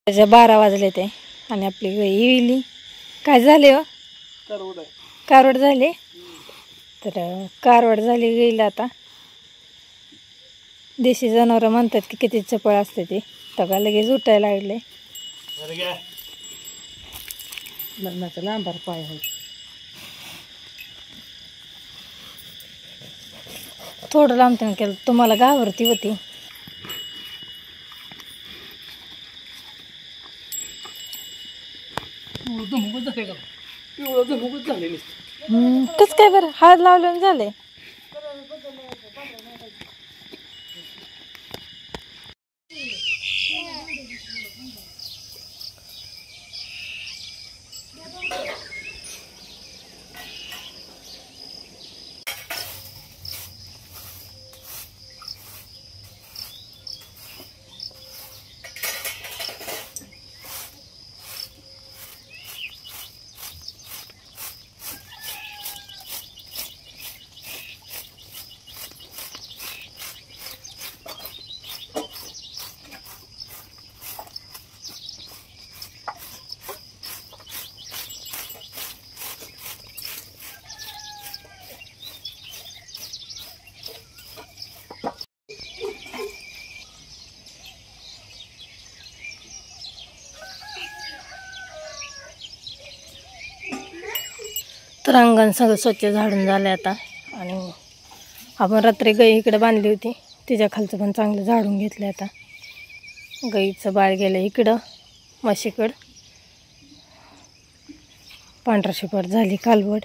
12 वाजले ते आणि आपली गाय येईली. काय झाले हो? कारवड झाले. तर कारवड झाली गाईला. आता देशी जनावर म्हणतात की किती चपळ असते ते. तर लगेच उठायला लागले. लग्नाचा लांबार पाय आहे. थोडं लांबताना केलं तुम्हाला घाबरती होती. कस काय बरं हात लावल्याने झाले. तर अंगण सगळं स्वच्छ झाडून झालं आता. आणि आपण रात्री गाई इकडे बांधली होती, तिच्या खालचं पण चांगलं झाडून घेतलं. आता गाईचं बाळ गेलं इकडं म्हशीकडं. पांढरा शिपट झाली कालवड.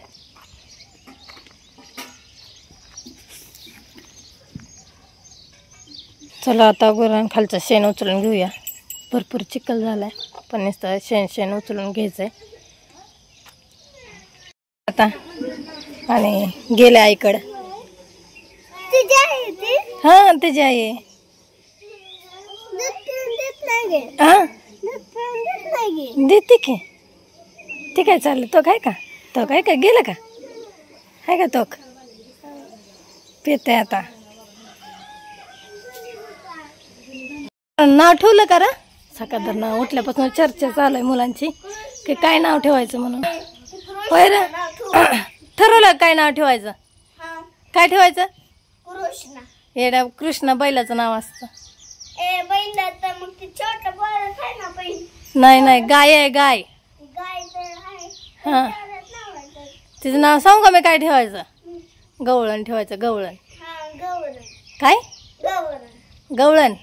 चला आता गुरां खालचं शेण उचलून घेऊया. भरपूर चिखल झालाय पण नुसतं शेण उचलून घ्यायचंय आता. आणि गेले आईकडं. हा त्याची आई हा देते की. ते काय चाललं तो काय का तो काय का गेलं का आहे का तो पेते. आता नाव ठेवलं का रा सकाळ नाव उठल्यापासून चर्चा चालू आहे मुलांची की काय नाव ठेवायचं म्हणून. होय रे ठरवलं काय नाव ठेवायचं. काय ठेवायचं. येड्या कृष्ण बैलाचं नाव असतं. नाही नाही गाय आहे गाय. हा तिचं नाव सांगू का मी काय ठेवायचं. गवळण ठेवायचं. गवळण. काय गवळण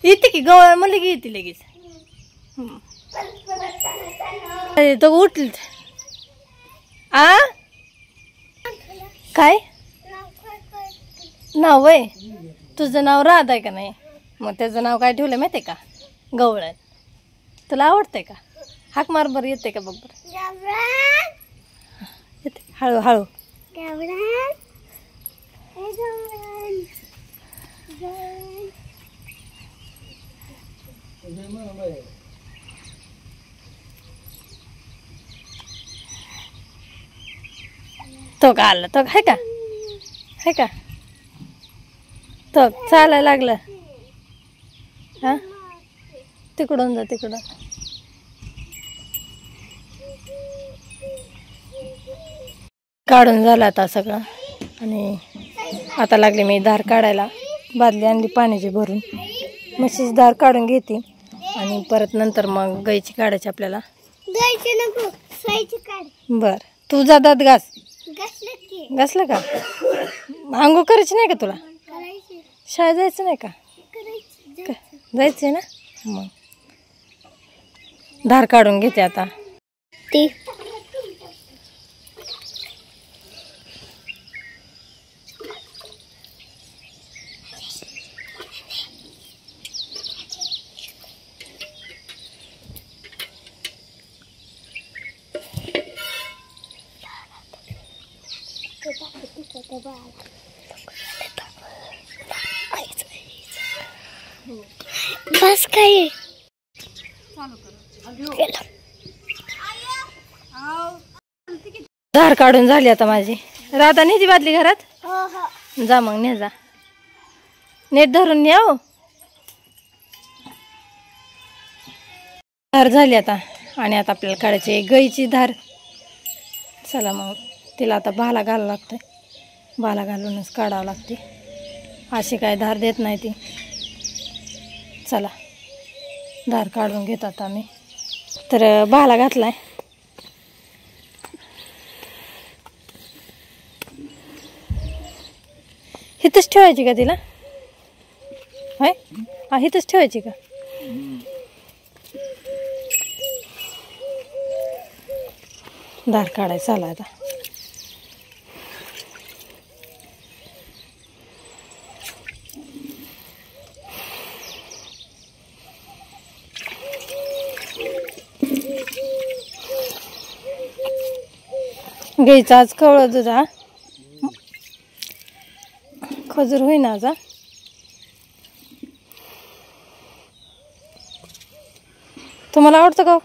येते की गवळण म्हणलं की येते लगेच. तो उठल आ काय नाव वय तुझं नाव राध आहे का नाही. मग त्याचं नाव काय ठेवलं माहितीये का गवळण. तुला आवडतंय का. हाक मार बरं येते का बघ बरं. येते हळू हळू. तो का आला तो आहे का आहे का तो चालायला लागलं. हा तिकडून जा तिकडून. काढून झालं आता सगळं. आणि आता लागले मी धार काढायला. बादली आणली पाण्याची भरून. म्हशीची धार काढून घेते आणि परत नंतर मग गाईची काढायची आपल्याला. बर तू जा दात घास. घासलं का. आंघोळ करायची नाही का तुला. शाळेत जायचं नाही का. जायचंय ना. मग धार काढून घेते आता. बस काय धार काढून झाली आता माझी. राधा नेती बादली घरात. जा मग ने जा. नीट धरून याव. धार झाली आता आणि आता आपल्याला काढायची गाईची धार. चला मग तिला आता भाला घालावं लागतं. भाला घालूनच काढावं लागते. अशी काय धार देत नाही ती. चला धार काढून घेतो आता आम्ही. तर भाला घातलाय. हिथंच ठेवायची का तिला? होय, हा हिथंच ठेवायची का? धार काढायचं चाला आता. घ्यायचं आज कवळं दूध. हा खजूर होईना आज. तुम्हाला आवडतं का?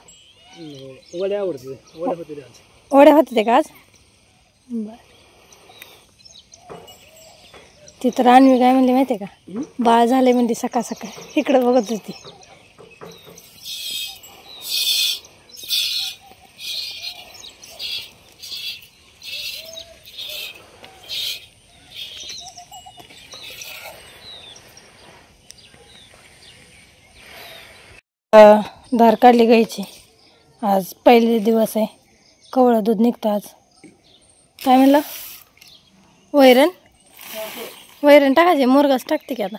वड्या आवडते. वड्या होते का आज? बर. ती तर आणवी काय म्हणली माहिती आहे का? बाळ झाले म्हणजे सकाळ सकाळ इकडं बघत होती. धार काढली गाईची. आज पहिले दिवस आहे. कवळं दूध निघतं आज. काय म्हणलं? वैरण वैरण टाकायचे. मुरगास टाकते की आता.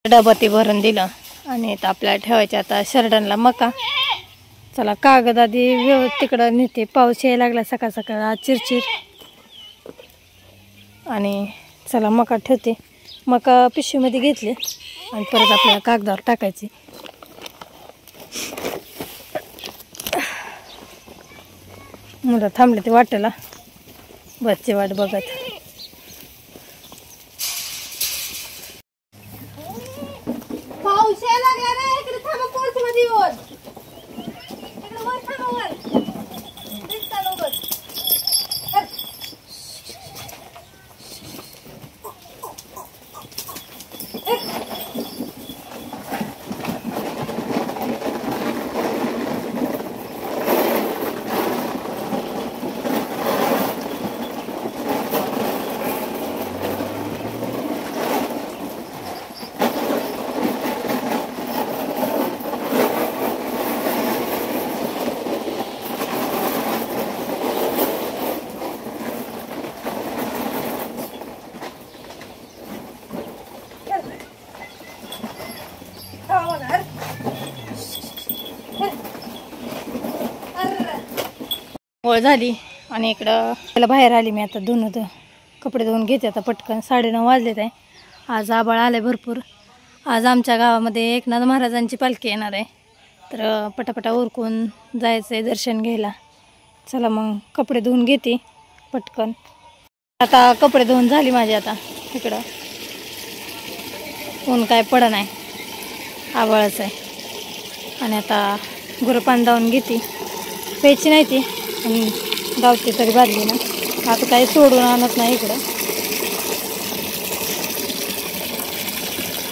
डबा ती भरून दिलं आणि आता आपल्याला ठेवायचे आता शरडनला मका. चला कागद आधी तिकडं नेते. पाऊस यायला लागला सकाळ सकाळ आज चिरचिर. आणि चला मका ठेवते. मका पिशवीमध्ये घेतली आणि परत आपल्याला कागदावर टाकायची. मुलं थांबले ते वाटेला बसची वाट बघत. पाऊस यायला लागला रे. इकडे थांबा. पोर्च मध्ये येऊन इकडे वर थांबा. वर दिसता लोकच. गोळ झाली आणि इकडं त्याला बाहेर आली मी आता. कपडे धुवून घेते आता पटकन. 9:30 वाजलेत आहे. आज आबाळ आलं आहे भरपूर. आज आमच्या गावामध्ये एकनाथ महाराजांची पालखी येणार आहे. तर पटापटा उरकून जायचं आहे दर्शन घ्यायला. चला मग कपडे धुवून घेते पटकन. आता कपडे धुवून झाली माझी. आता इकडं ऊन काय पडत नाही. आबाळच आहे. आणि आता गुरपान धावून घेते. प्यायची नाही ती आणि धावते तरी बादली ना. आता काही सोडून आणत नाही इकडं.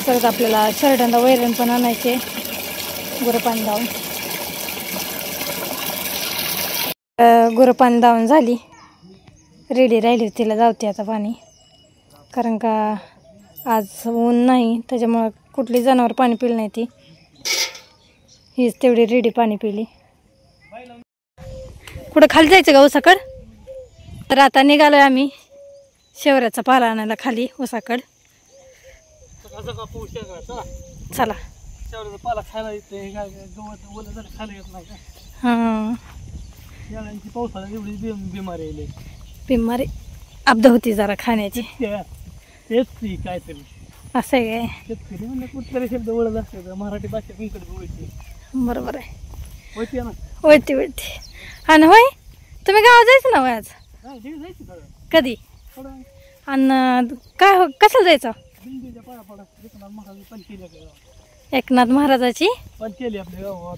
परत आपल्याला शर्टांना वैरण पण आणायचे. गुरपान धावून गुरपान धावून झाली. रेडी राहिली तिला धावते आता पाणी. कारण का आज ऊन नाही त्याच्यामुळं कुठली जनावर पाणी पिलं नाही. ती हीच तेवढी रेडी पाणी पिली. कुठं खाली जायचं का उसाकड? तर आता निघालोय आम्ही शेवऱ्याचा पाला आणायला खाली उसाकड. चला. पाला खायला येते. गवत खायला येत नाही. हां पावसाळ्यात एवढी बिमारी येईल. बिमारी अब्द होती जरा खाण्याची. काहीतरी असं आहे काय? शेतकरी म्हणजे कुठतरी शब्द ओळख असते. मराठी भाषा कोणकडे ओळखते. बरोबर आहे. ओळखते ना. ओळखते. हा ना. होय तुम्ही गावात जायचं ना आज? कधी? आणि काय हो कसं जायचं? एकनाथ महाराजाची पालखी आपल्या गावात.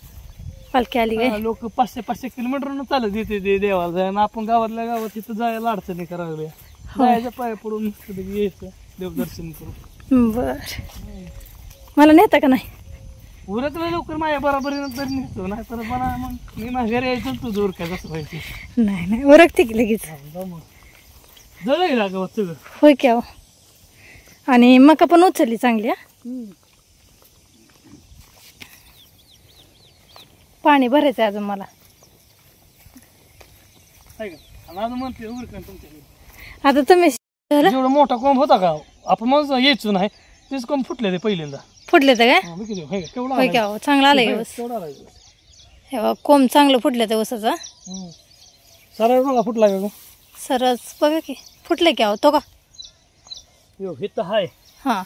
पालखी आली काय? लोक 500-500 किलोमीटर चालत येते ते देवाला जायला. आपण गावातल्या गावात तिथं जायला अडचणी करायला. जायचं पाय पडून यायचं देवदर्शन करून. बर मला नेता का नाही? उरकलं लवकर माझ्या बरोबरीनं तरी निघतो, नाही तर मला मग मी माझ्या घरी यायचं तुझं उरकायचं असं व्हायचं. नाही नाही उरकते की लगेच. जळ लागत सगळं. होय की अहो. आणि मका पण उचलली चांगली. पाणी भरायचं अजून मला. अजून म्हणते उरकन तुमच्या आता तुम्ही जेवढा मोठा कोंब होता का आपण मग यायचो नाही तेच कोंब फुटले ते पहिल्यांदा. फुटले तर काय केवढा होय की अहो. चांगला आलाय ऊस. हे बघ, कोंब चांगलं फुटलं त्या ऊसाचा. सरळ बघा फुटला का सरस बघा की फुटले की अहो. तो का हे तर हाय. हा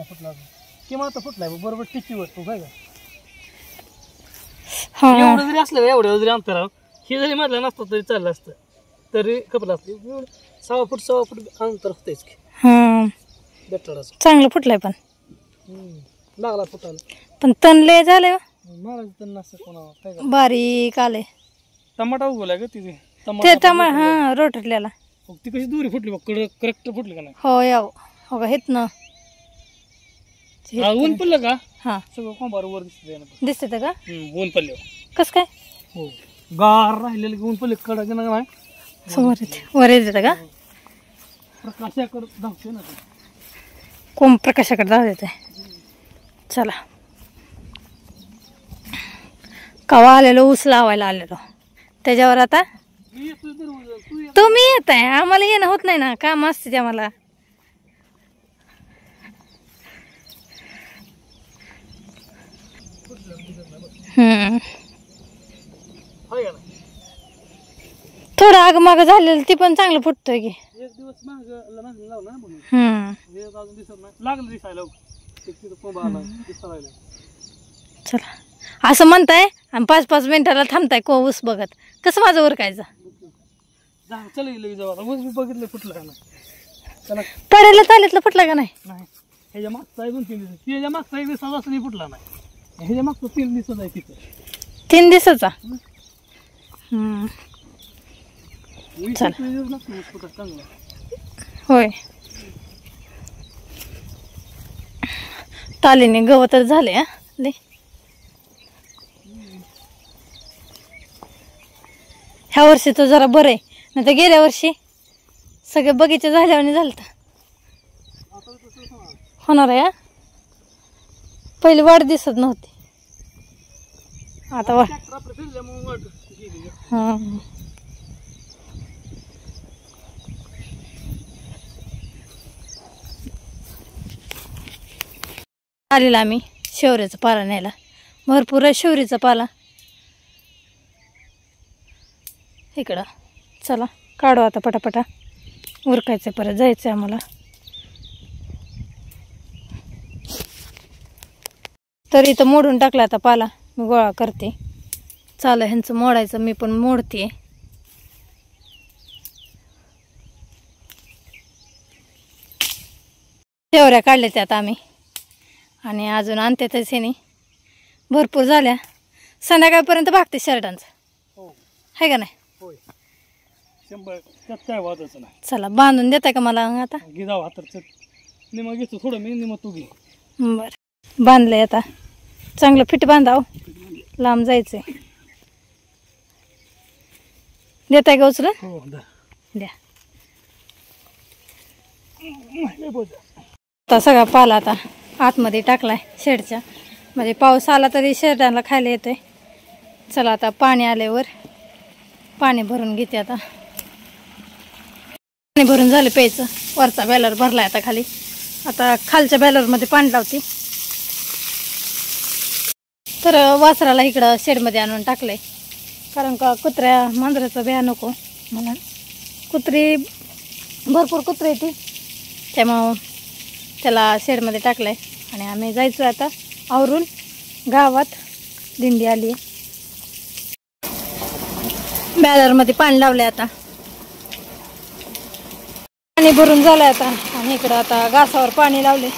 फुटला किंवा आता फुटलाय बरोबर टिचीवर तो काय का हा. एवढं जरी असलं एवढं जरी अंतराव हे जरी मधला नसतं तरी चाललं असतं तरी खपलं असतं. 6 फूट अंतर होतेच की हा बेटाडाचं. चांगलं फुटलंय पण लागला फुटायला. पण तणले झाले महाराज त्यांना असं कोणावर काय का बारीक आले. टमाटा उगवलाय का तिथे ते टमाट हा रोटलेला. ती कशी दोरी फुटली बघ करेक्ट फुटली का नाही. हो याव हो का हेत ना. ऊन पडलं का हा सगळं कोंबार वर दिसत दिसते का ऊन पडल्यावर. कस काय हो गार राहिलेलं की ऊन पडले कडक नाही समोर येते वर येते का प्रकाशाकडे धावते ना ते. कोंब प्रकाशाकडे जाऊ देते. चला कवा आलेलो ऊस लावायला आलेलो त्याच्यावर आता तुम्ही येत आहे. आम्हाला येणं होत नाही ना काम असते ते आम्हाला. थोडं आगमाग झालेलं ती पण चांगलं फुटतोय की. एक दिवस लावला ना अजून दिसत नाही लागलं दिसायला चला असं म्हणताय आणि 5-5 मिनिटाला थांबताय को ऊस बघत कसं माझं उरकायचं. चला ऊस बघितलं फुटलं का नाही. तळ्याला चालेतलं फुटलं का नाही. ह्याच्या मागचा 2-3 दिवस ह्याच्या मागचा 1 दिवसाचा असं नाही फुटला नाही. ह्याच्या मागचा 3 दिवसाचा आहे तिथं 3 दिवसाचा. होय तालीने गवतच झाले. ह्या वर्षी तो जरा बरं आहे नाही तर गेल्या वर्षी सगळे बगीचे झाल्यावर झालं होणार आहे. पहिली वाढ दिसत नव्हती आता वाढ. हा आलेला आम्ही शेवऱ्याचा पाला न्यायला. भरपूर आहे शेवरीचा पाला इकडं. चला काढू आता पटापटा उरकायचं परत जायचं आम्हाला. तरी इथं मोडून टाकला आता पाला मी गोळा करते. चालू ह्यांचं मोडायचं मी पण मोडते. शेवऱ्या काढल्या त्यात आम्ही आणि अजून आणते तसे नाही भरपूर झाल्या. संध्याकाळपर्यंत भागते शर्टांचं आहे का नाही. चला बांधून देताय का मला आता. बर बांधलंय आता चांगलं फिट बांधाव लांब जायचंय. देताय का उचलून द्या. आता सगळा पाला आता आतमध्ये टाकलाय शेडच्या म्हणजे पाऊस आला तरी शेरडांना खायला येतोय. चला आता पाणी आल्यावर पाणी भरून घेते. आता पाणी भरून झालं प्यायचं. वरचा बॅलर भरलाय आता खाली. आता खालच्या बॅलरमध्ये पाणी लावते. तर वासराला इकडं शेडमध्ये आणून टाकलंय कारण का कुत्र्या मांजराचा भ्या नको म्हणून. कुत्री भरपूर कुत्री ती त्यामुळं त्याला शेडमध्ये टाकलंय. आणि आम्ही जायचो आता आवरून गावात. दिंडी आली. बॅलरमध्ये पाणी लावलंय आता पाणी भरून झालंय आता. आणि इकडं आता घासावर पाणी लावले.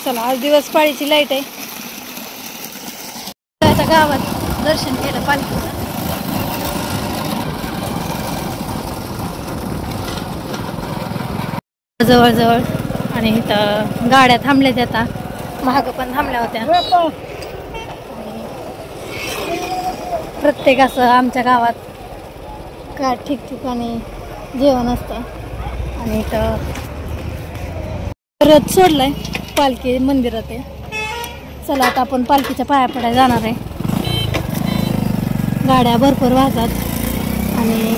चला आज दिवस पाळीची लाईट आहे. आता गावात दर्शन केलं पालखीचं. जवळजवळ आणि इथं गाड्या थांबल्यात आता महाग पण थांबल्या होत्या. प्रत्येक असं आमच्या गावात का ठिकठिकाणी जेवण असतं. आणि इथं रथ सोडलाय पालखी मंदिरात आहे. चला आता आपण पालखीच्या पाया पडायला जाणार आहे. गाड्या भरपूर वाहतात आणि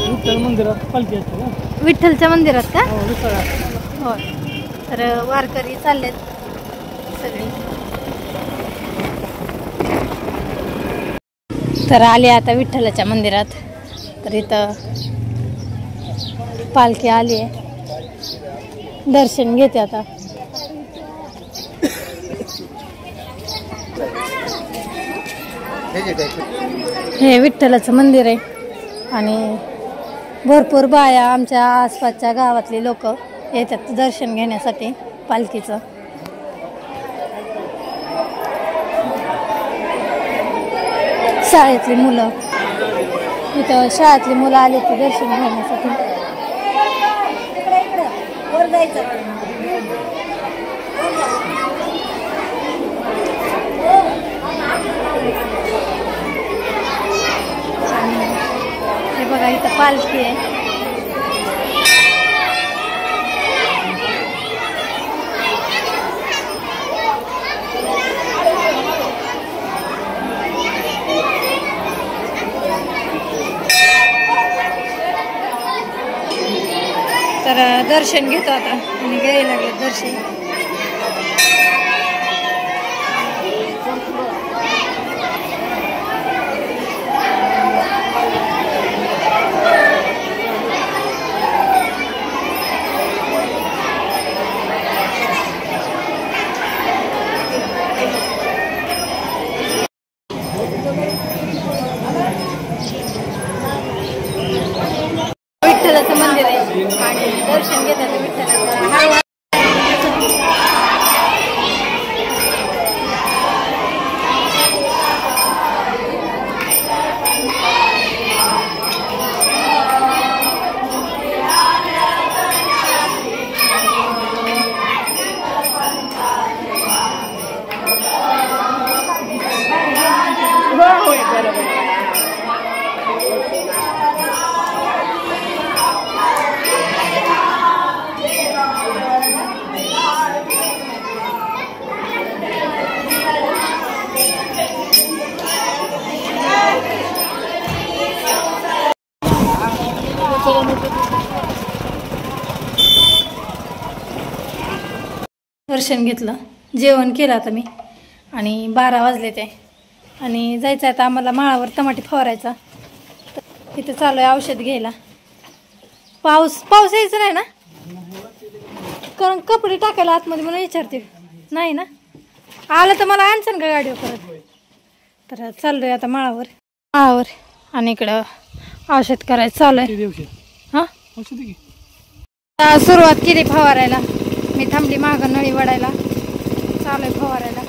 विठ्ठल मंदिरात पालखी असते ना. विठ्ठलच्या मंदिरात का? हो, हो. तर वारकरी चाललेत सगळे. तर आले आता विठ्ठलाच्या मंदिरात. तर इथं पालखी आली आहे. दर्शन घेते आता. हे विठ्ठलाचं मंदिर आहे आणि भरपूर बाया आमच्या आसपासच्या गावातली लोक येतात दर्शन घेण्यासाठी पालखीचं. शाळेतली मुलं इथं शाळेतली मुलं आली ती दर्शन घेण्यासाठी. हे बघा इथं पालखी आहे. तर दर्शन घेतो आता आणि घ्यायला लागले दर्शन. विठ्ठलाचं मंदिर आहे आणि दर्शन घेतात विठ्ठलाचं. दर्शन घेतलं, जेवण केलं आता मी आणि 12 वाजले ते आणि जायचं आता आम्हाला माळावर टमाटे फवारायचा. इथं चालू आहे औषध घ्यायला. पाऊस यायचं नाही ना? कारण कपडे टाकायला आतमध्ये मला विचारते नाही ना. आलं तर मला आणसन का गाडीवर परत. तर चाललोय आता माळावर आणि इकडं औषध करायचं चालू आहे. हां सुरुवात केली फवारायला. मी थांबली मागं नळी वडायला. चालू आहे फवारायला.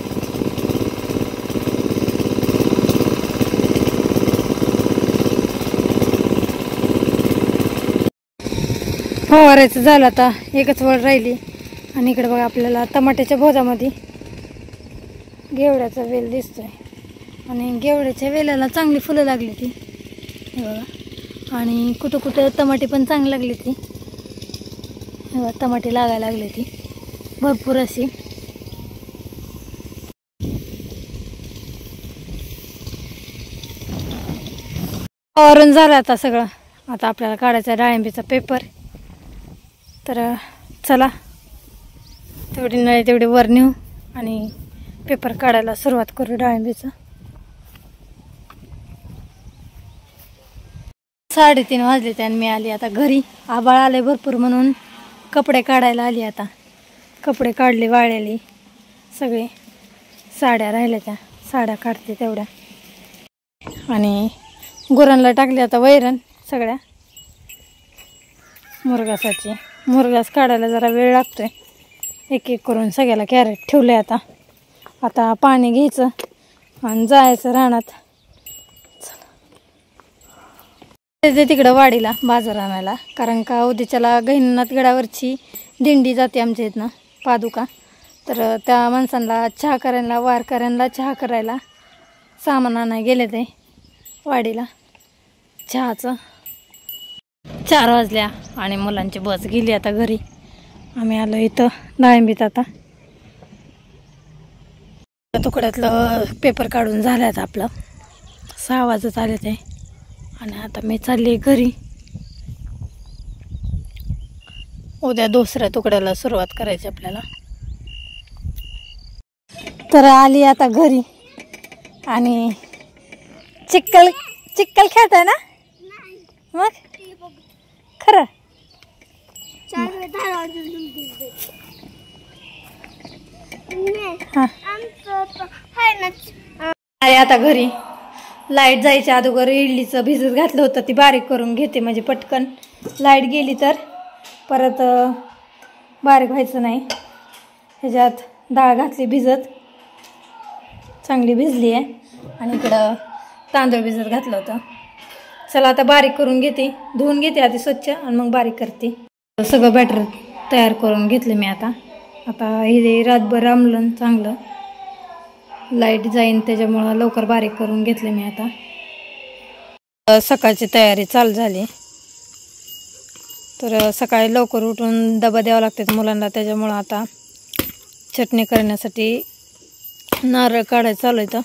फवारायचं झालं आता एकच वळ राहिली. आणि इकडे बघा आपल्याला टमाट्याच्या भोजामध्ये गेवड्याचा वेल दिसतोय आणि गेवड्याच्या वेलाला चांगली फुलं लागली ती बघा. आणि कुठं कुठं टमाटे पण चांगली लागली ती बघा. टमाटे लागायला लागले ती भरपूर अशी. फवारून झालं आता सगळं. आता आपल्याला काढायचा डाळिंबीचा पेपर. तर चला तेवढी नळी तेवढी वर नेऊ आणि पेपर काढायला सुरुवात करू डाळिंबीचा. 3:30 वाजले त्याने मी आली आता घरी. आबाळ आले भरपूर म्हणून कपडे काढायला आली. आता कपडे काढले वाळलेली सगळे. साड्या राहिल्या त्या साड्या काढते तेवढ्या. आणि गुरांना टाकले आता वैरण सगळ्या मुरघासाची. मुरघास काढायला जरा वेळ लागतोय. एक एक करून सगळ्याला कॅरेट ठेवले. आता पाणी घ्यायचं आणि जायचं रानात. तिकडं वाडीला बाजार आणायला. कारण का उद्याच्याला गहिनाथ गडावरची दिंडी जाते आमच्या इथनं. पादुका. तर त्या माणसांना चहा करायला, वारकऱ्यांना चहा करायला सामान आणायला गेले ते वाडीला चहाचं. 4 वाजल्या आणि मुलांची बस गेली आता घरी. आम्ही आलो इथं डाळिंबीत. आता तुकड्यातलं पेपर काढून झाल्यात आपलं. 6 वाजत आले ते आणि आता मी चालली घरी. उद्या दुसऱ्या तुकड्याला सुरुवात करायची आपल्याला. तर आली आता घरी आणि चिक्कल खेळताय ना मग खरं. अरे आता घरी लाईट जायच्या अगोदर इडलीचं भिजत घातलं होतं, ती बारीक करून घेते म्हणजे पटकन लाईट गेली तर परत बारीक व्हायचं नाही. ह्याच्यात डाळ घातली भिजत, चांगली भिजली आहे. आणि इकडं तांदूळ भिजत घातलं होतं. चला आता बारीक करून घेते, धुवून घेते आधी स्वच्छ आणि मग बारीक करते. सगळं बॅटर तयार करून घेतलं मी. आता हे रातभर रामलं चांगलं, लाईट जाईन त्याच्यामुळं लवकर बारीक करून घेतलं मी. आता सकाळची तयारी चालू झाली. तर सकाळी लवकर उठून डबा द्यावा लागतात मुलांना, त्याच्यामुळं आता चटणी करण्यासाठी नारळ काढायचं चालू आहे.